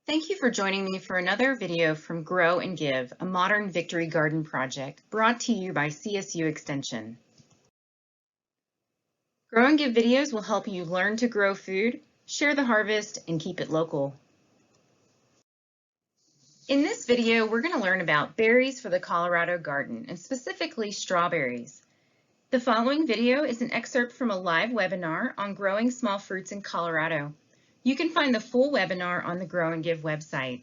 Thank you for joining me for another video from Grow and Give, a modern victory garden project brought to you by CSU Extension. Grow and Give videos will help you learn to grow food, share the harvest, and keep it local. In this video, we're going to learn about berries for the Colorado garden, and specifically strawberries. The following video is an excerpt from a live webinar on growing small fruits in Colorado. You can find the full webinar on the Grow and Give website.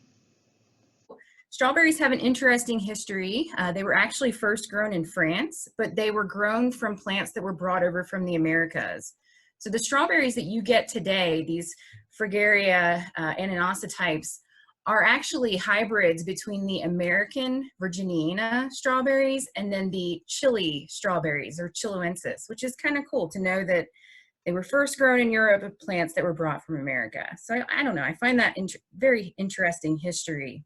Strawberries have an interesting history. They were actually first grown in France, but they were grown from plants that were brought over from the Americas. So the strawberries that you get today, these Fragaria ananassa types, are actually hybrids between the American Virginiana strawberries and then the Chile strawberries, or Chiloensis, which is kind of cool to know that they were first grown in Europe of plants that were brought from America. So I don't know, I find that very interesting history.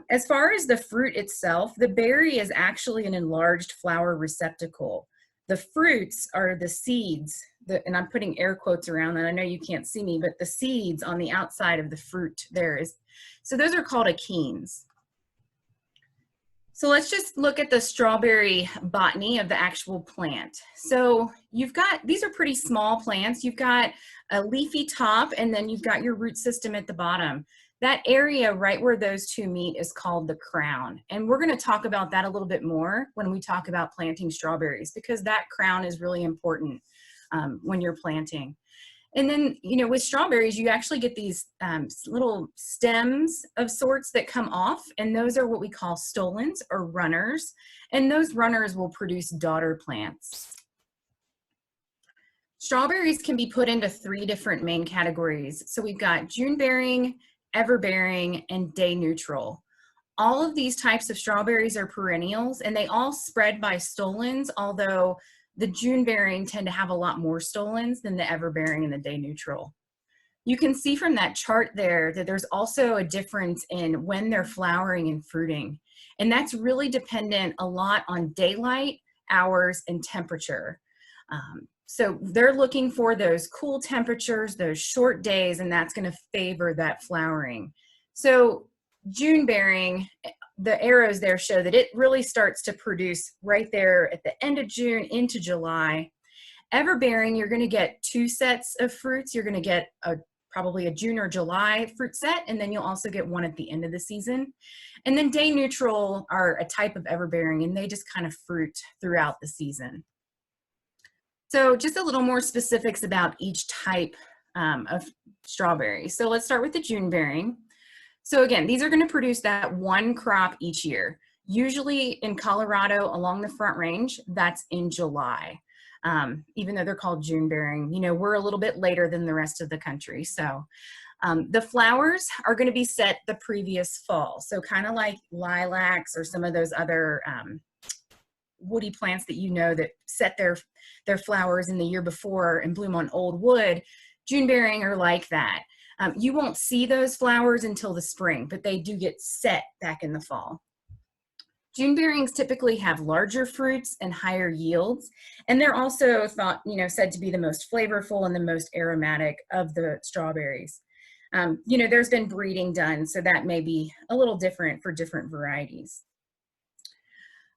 As far as the fruit itself, the berry is actually an enlarged flower receptacle. The fruits are the seeds, and I'm putting air quotes around that. I know you can't see me, but the seeds on the outside of the fruit there is. So those are called achenes. So let's just look at the strawberry botany of the actual plant. So you've got, these are pretty small plants. You've got a leafy top, and then you've got your root system at the bottom. That area right where those two meet is called the crown. And we're going to talk about that a little bit more when we talk about planting strawberries, because that crown is really important when you're planting. And then, you know, with strawberries, you actually get these little stems of sorts that come off, and those are what we call stolons or runners. And those runners will produce daughter plants. Strawberries can be put into three different main categories. So we've got June bearing, everbearing, and day neutral. All of these types of strawberries are perennials, and they all spread by stolons, although the June bearing tend to have a lot more stolons than the everbearing and the day neutral. You can see from that chart there that there's also a difference in when they're flowering and fruiting. And that's really dependent a lot on daylight, hours, and temperature. So they're looking for those cool temperatures, those short days, and that's going to favor that flowering. So June bearing, the arrows there show that it really starts to produce right there at the end of June into July. Everbearing, you're going to get two sets of fruits. You're going to get probably a June or July fruit set, and then you'll also get one at the end of the season. And then day neutral are a type of everbearing, and they just kind of fruit throughout the season. So just a little more specifics about each type of strawberry. So let's start with the June bearing. So again, these are going to produce that one crop each year. Usually in Colorado along the Front Range, that's in July. Even though they're called June bearing, you know, we're a little bit later than the rest of the country. So the flowers are going to be set the previous fall. So kind of like lilacs or some of those other woody plants that you know that set their flowers in the year before and bloom on old wood. June bearing are like that. You won't see those flowers until the spring, but they do get set back in the fall. June bearings typically have larger fruits and higher yields, and they're also said to be the most flavorful and the most aromatic of the strawberries. You know, there's been breeding done, so that may be a little different for different varieties.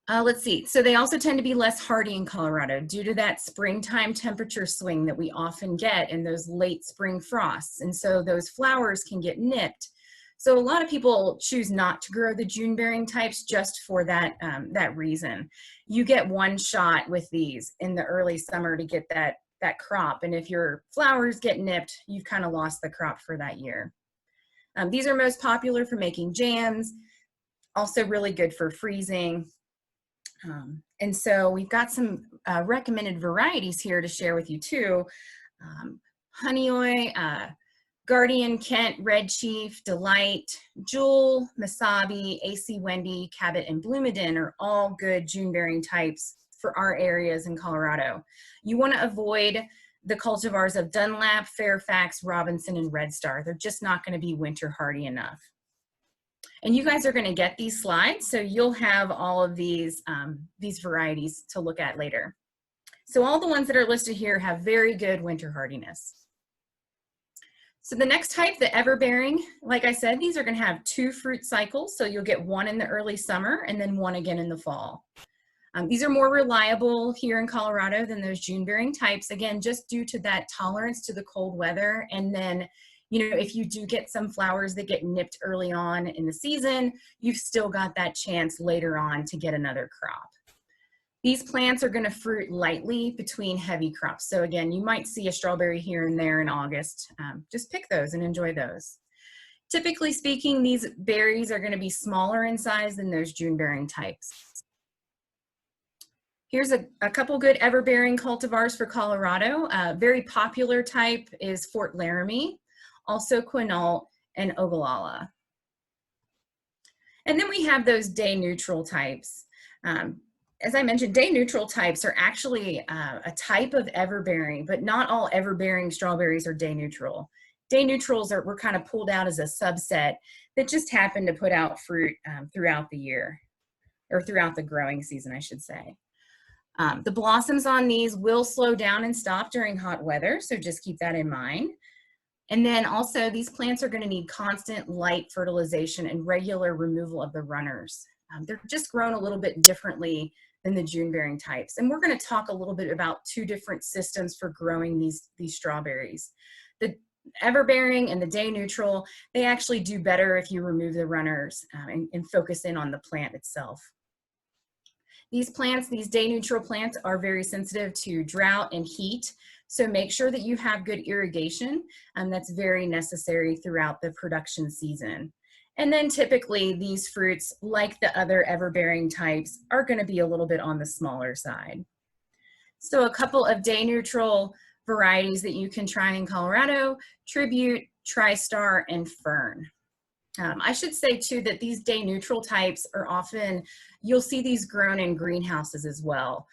Let's see, so they also tend to be less hardy in Colorado due to that springtime temperature swing that we often get in those late spring frosts. And so those flowers can get nipped. So a lot of people choose not to grow the June bearing types just for that, that reason. You get one shot with these in the early summer to get that crop. And if your flowers get nipped, you've kind of lost the crop for that year. These are most popular for making jams, also really good for freezing. And so we've got some recommended varieties here to share with you too. Honeoy, Guardian, Kent, Red Chief, Delight, Jewel, Masabi, AC Wendy, Cabot, and Bloomington are all good June bearing types for our areas in Colorado. You want to avoid the cultivars of Dunlap, Fairfax, Robinson, and Red Star. They're just not going to be winter hardy enough. And you guys are going to get these slides, so you'll have all of these varieties to look at later. So all the ones that are listed here have very good winter hardiness. So the next type, the everbearing, like I said, these are going to have 2 fruit cycles. So you'll get one in the early summer and then one again in the fall. These are more reliable here in Colorado than those June-bearing types, again, just due to that tolerance to the cold weather. And then, you know, if you do get some flowers that get nipped early on in the season, you've still got that chance later on to get another crop. These plants are going to fruit lightly between heavy crops. So again, you might see a strawberry here and there in August. Just pick those and enjoy those. Typically speaking, these berries are going to be smaller in size than those June-bearing types. Here's a couple good everbearing cultivars for Colorado. Very popular type is Fort Laramie, also Quinault and Ogallala. And then we have those day neutral types. As I mentioned, day neutral types are actually a type of everbearing, but not all everbearing strawberries are day neutral. Day neutrals were kind of pulled out as a subset that just happen to put out fruit throughout the year, or throughout the growing season, I should say. The blossoms on these will slow down and stop during hot weather, so just keep that in mind. And then also these plants are going to need constant light fertilization and regular removal of the runners. They're just grown a little bit differently than the June-bearing types. And we're going to talk a little bit about 2 different systems for growing these strawberries. The everbearing and the day neutral, they actually do better if you remove the runners and focus in on the plant itself. These plants, these day neutral plants, are very sensitive to drought and heat. So make sure that you have good irrigation, and that's very necessary throughout the production season. And then typically these fruits, like the other everbearing types, are going to be a little bit on the smaller side. So a couple of day neutral varieties that you can try in Colorado: Tribute, TriStar, and Fern. I should say too that these day neutral types are often, you'll see these grown in greenhouses as well,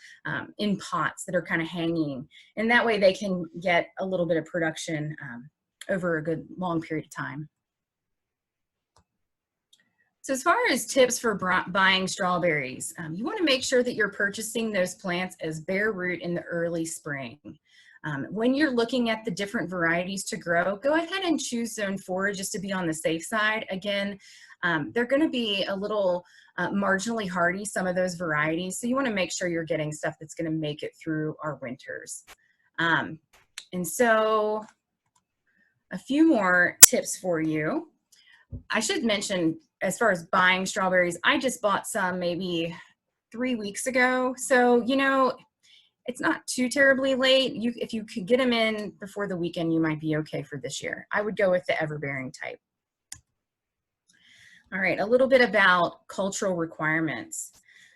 in pots that are kind of hanging. And that way they can get a little bit of production over a good long period of time. So as far as tips for buying strawberries, you want to make sure that you're purchasing those plants as bare root in the early spring. When you're looking at the different varieties to grow, go ahead and choose zone 4 just to be on the safe side. Again, they're going to be a little marginally hardy, some of those varieties, so you want to make sure you're getting stuff that's going to make it through our winters. And so a few more tips for you. I should mention, as far as buying strawberries, I just bought some maybe 3 weeks ago. So, you know, it's not too terribly late. If you could get them in before the weekend, you might be okay for this year. I would go with the everbearing type. All right, a little bit about cultural requirements.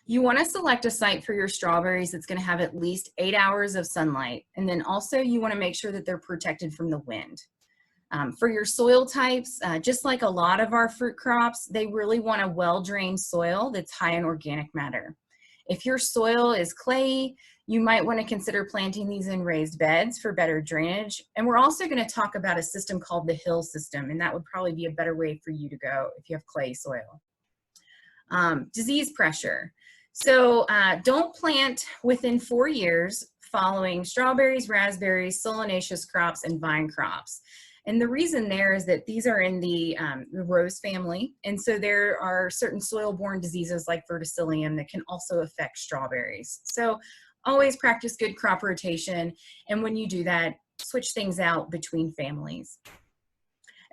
You want to select a site for your strawberries that's going to have at least 8 hours of sunlight. And then also you want to make sure that they're protected from the wind. For your soil types, just like a lot of our fruit crops, they really want a well-drained soil that's high in organic matter. If your soil is clayey, you might want to consider planting these in raised beds for better drainage. And we're also going to talk about a system called the hill system, and that would probably be a better way for you to go if you have clay soil. Disease pressure. So don't plant within 4 years following strawberries, raspberries, solanaceous crops, and vine crops. And the reason there is that these are in the rose family. And so there are certain soil-borne diseases like verticillium that can also affect strawberries. So always practice good crop rotation. And when you do that, switch things out between families.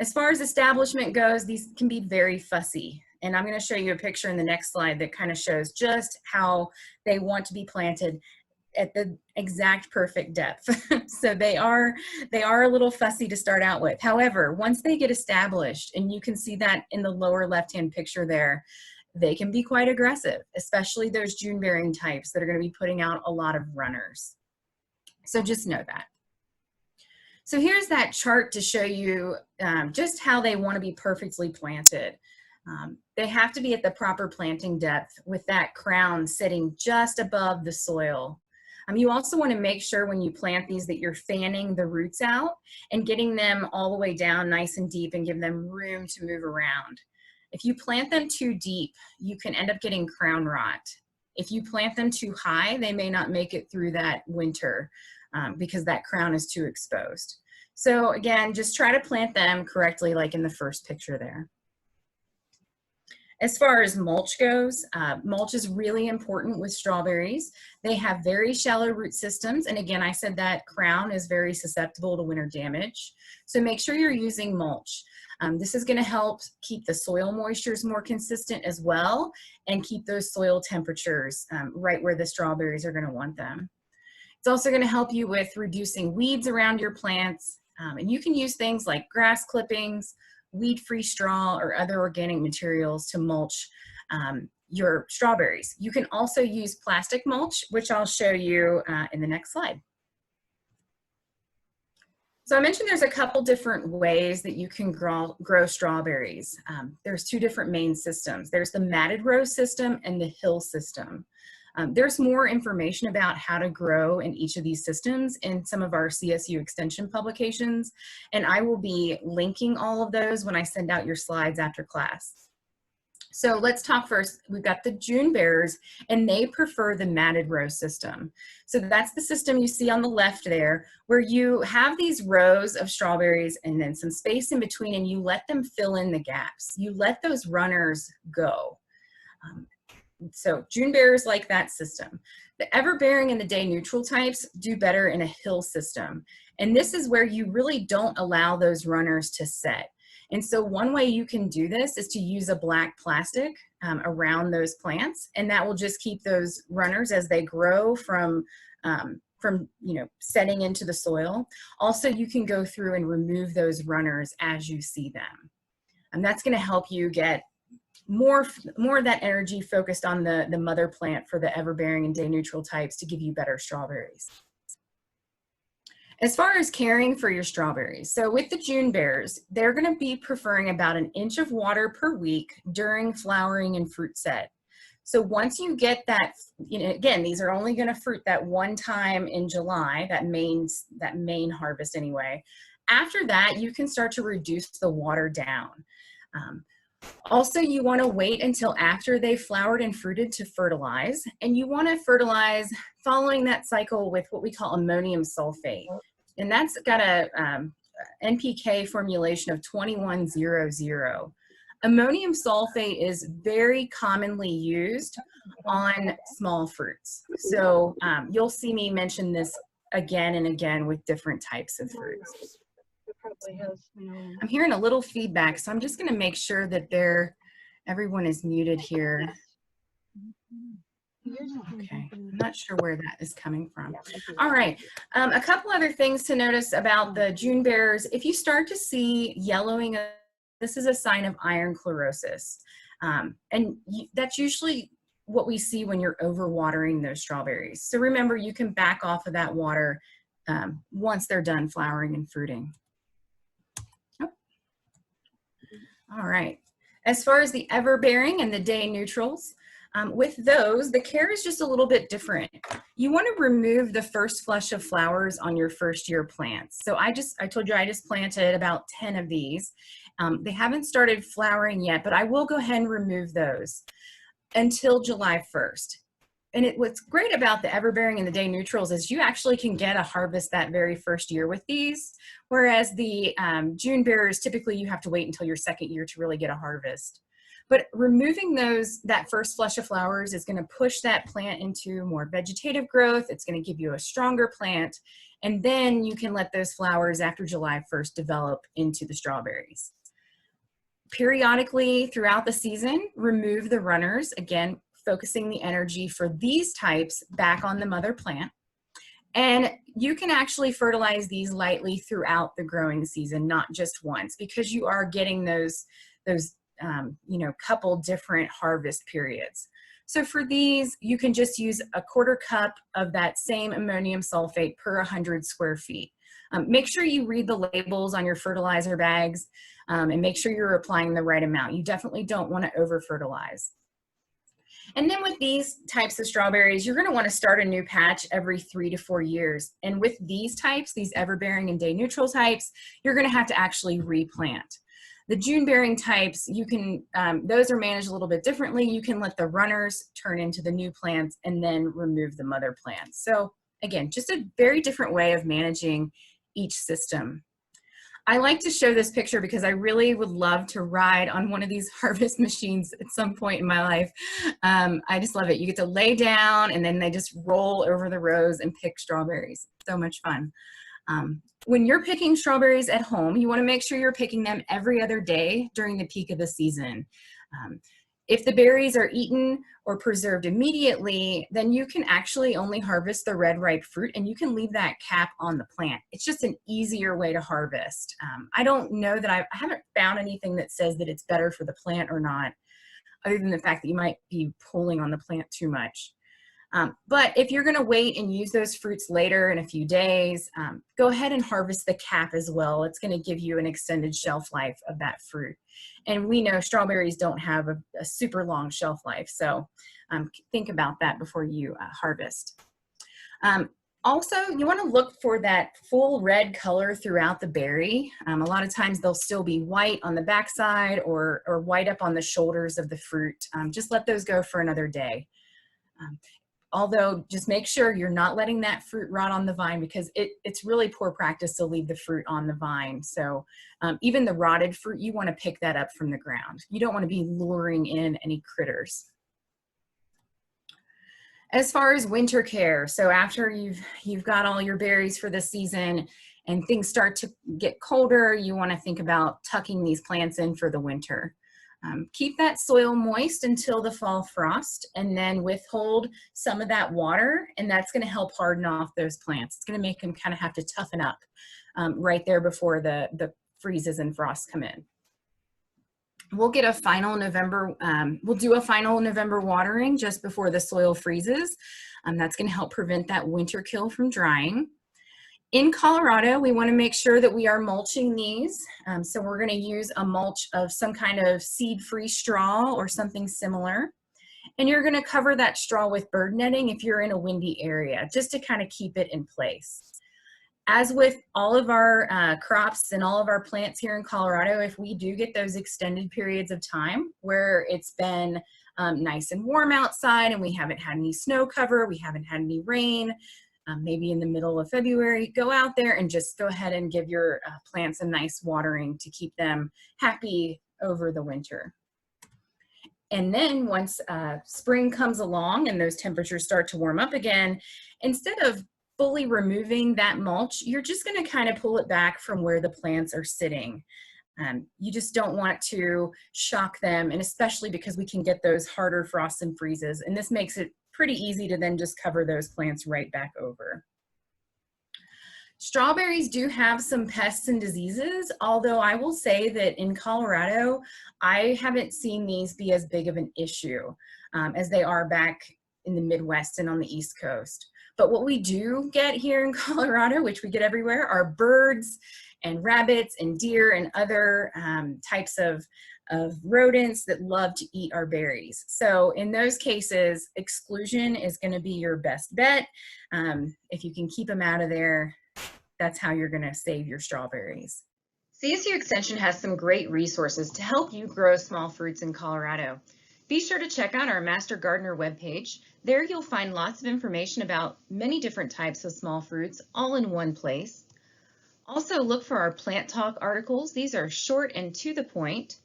As far as establishment goes, these can be very fussy. And I'm going to show you a picture in the next slide that kind of shows just how they want to be planted at the exact perfect depth. So they are a little fussy to start out with. However, once they get established, and you can see that in the lower left-hand picture there, they can be quite aggressive, especially those June-bearing types that are going to be putting out a lot of runners. So just know that. So here's that chart to show you just how they want to be perfectly planted. They have to be at the proper planting depth with that crown sitting just above the soil. You also want to make sure when you plant these that you're fanning the roots out and getting them all the way down nice and deep and give them room to move around. If you plant them too deep, you can end up getting crown rot. If you plant them too high, they may not make it through that winter because that crown is too exposed. So again, just try to plant them correctly like in the first picture there. As far as mulch goes, mulch is really important with strawberries. They have very shallow root systems. And again, I said that crown is very susceptible to winter damage. So make sure you're using mulch. This is going to help keep the soil moistures more consistent as well and keep those soil temperatures right where the strawberries are going to want them. It's also going to help you with reducing weeds around your plants. And you can use things like grass clippings, weed-free straw, or other organic materials to mulch your strawberries. You can also use plastic mulch, which I'll show you in the next slide. So I mentioned there's a couple different ways that you can grow strawberries. There's two different main systems. There's the matted row system and the hill system. There's more information about how to grow in each of these systems in some of our CSU extension publications, and I will be linking all of those when I send out your slides after class. So let's talk first. We've got the June bearers, and they prefer the matted row system. So that's the system you see on the left there, where you have these rows of strawberries and then some space in between, and you let them fill in the gaps. You let those runners go. So June bearers like that system. The everbearing and the day neutral types do better in a hill system. And this is where you really don't allow those runners to set. And so one way you can do this is to use a black plastic around those plants, and that will just keep those runners as they grow from setting into the soil. Also, you can go through and remove those runners as you see them. And that's going to help you get more of that energy focused on the mother plant for the everbearing and day neutral types to give you better strawberries. As far as caring for your strawberries, so with the June bearers, they're going to be preferring about 1 inch of water per week during flowering and fruit set. So once you get that, again, these are only going to fruit that one time in July, that main harvest anyway. After that, you can start to reduce the water down. Also, you want to wait until after they've flowered and fruited to fertilize, and you want to fertilize following that cycle with what we call ammonium sulfate, and that's got a NPK formulation of 2100. Ammonium sulfate is very commonly used on small fruits, so you'll see me mention this again and again with different types of fruits. Probably has, I'm hearing a little feedback, so I'm just going to make sure that everyone is muted here. Okay, I'm not sure where that is coming from. All right, a couple other things to notice about the June bearers. If you start to see yellowing, this is a sign of iron chlorosis. And that's usually what we see when you're overwatering those strawberries. So remember, you can back off of that water once they're done flowering and fruiting. All right, as far as the everbearing and the day neutrals, with those, the care is just a little bit different. You want to remove the first flush of flowers on your first year plants. So I told you I just planted about 10 of these. They haven't started flowering yet, but I will go ahead and remove those until July 1st. And what's great about the everbearing and the day neutrals is you actually can get a harvest that very first year with these, whereas the June bearers, typically you have to wait until your second year to really get a harvest. But removing that first flush of flowers is going to push that plant into more vegetative growth. It's going to give you a stronger plant, and then you can let those flowers after July 1st develop into the strawberries. Periodically throughout the season, remove the runners, again, focusing the energy for these types back on the mother plant. And you can actually fertilize these lightly throughout the growing season, not just once, because you are getting those couple different harvest periods. So for these, you can just use a 1/4 cup of that same ammonium sulfate per 100 square feet. Make sure you read the labels on your fertilizer bags and make sure you're applying the right amount. You definitely don't want to over fertilize. And then with these types of strawberries, you're going to want to start a new patch every 3 to 4 years. And with these types, these everbearing and day neutral types, you're going to have to actually replant. The June bearing types, you can, those are managed a little bit differently. You can let the runners turn into the new plants and then remove the mother plants. So again, just a very different way of managing each system. I like to show this picture because I really would love to ride on one of these harvest machines at some point in my life. I just love it. You get to lay down and then they just roll over the rows and pick strawberries. So much fun. When you're picking strawberries at home, you want to make sure you're picking them every other day during the peak of the season. If the berries are eaten or preserved immediately, then you can actually only harvest the red ripe fruit and you can leave that cap on the plant. It's just an easier way to harvest. I don't know that I haven't found anything that says that it's better for the plant or not, other than the fact that you might be pulling on the plant too much. But if you're going to wait and use those fruits later in a few days, go ahead and harvest the cap as well. It's going to give you an extended shelf life of that fruit. And we know strawberries don't have a super long shelf life, so think about that before you harvest. Also, you want to look for that full red color throughout the berry. A lot of times they'll still be white on the backside or white up on the shoulders of the fruit. Just let those go for another day. Although just make sure you're not letting that fruit rot on the vine, because it's really poor practice to leave the fruit on the vine. So even the rotted fruit, you want to pick that up from the ground. You don't want to be luring in any critters. As far as winter care, so after you've got all your berries for the season and things start to get colder, you want to think about tucking these plants in for the winter. Keep that soil moist until the fall frost, and then withhold some of that water, and that's going to help harden off those plants. It's going to make them kind of have to toughen up right there before the freezes and frosts come in. We'll get a final November, we'll do a final November watering just before the soil freezes. That's going to help prevent that winter kill from drying. In Colorado, we want to make sure that we are mulching these. So we're going to use a mulch of some kind of seed-free straw or something similar. And you're going to cover that straw with bird netting if you're in a windy area, just to kind of keep it in place. As with all of our crops and all of our plants here in Colorado, if we do get those extended periods of time where it's been nice and warm outside and we haven't had any snow cover, we haven't had any rain, maybe in the middle of February, go out there and just go ahead and give your plants a nice watering to keep them happy over the winter. And then once spring comes along and those temperatures start to warm up again, instead of fully removing that mulch, you're just going to kind of pull it back from where the plants are sitting. You just don't want to shock them, and especially because we can get those harder frosts and freezes, and this makes it pretty easy to then just cover those plants right back over. Strawberries do have some pests and diseases, although I will say that in Colorado, I haven't seen these be as big of an issue as they are back in the Midwest and on the East Coast. But what we do get here in Colorado, which we get everywhere, are birds and rabbits and deer and other types of rodents that love to eat our berries. So in those cases, exclusion is going to be your best bet. If you can keep them out of there, that's how you're going to save your strawberries. CSU Extension has some great resources to help you grow small fruits in Colorado. Be sure to check out our Master Gardener webpage. There you'll find lots of information about many different types of small fruits all in one place. Also look for our Plant Talk articles. These are short and to the point.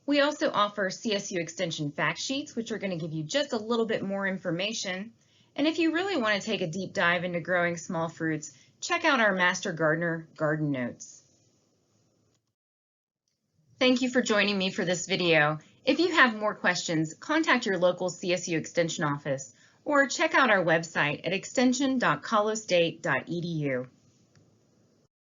We also offer CSU Extension fact sheets, which are going to give you just a little bit more information. And if you really want to take a deep dive into growing small fruits, check out our Master Gardener Garden Notes. Thank you for joining me for this video. If you have more questions, contact your local CSU Extension office or check out our website at extension.colostate.edu.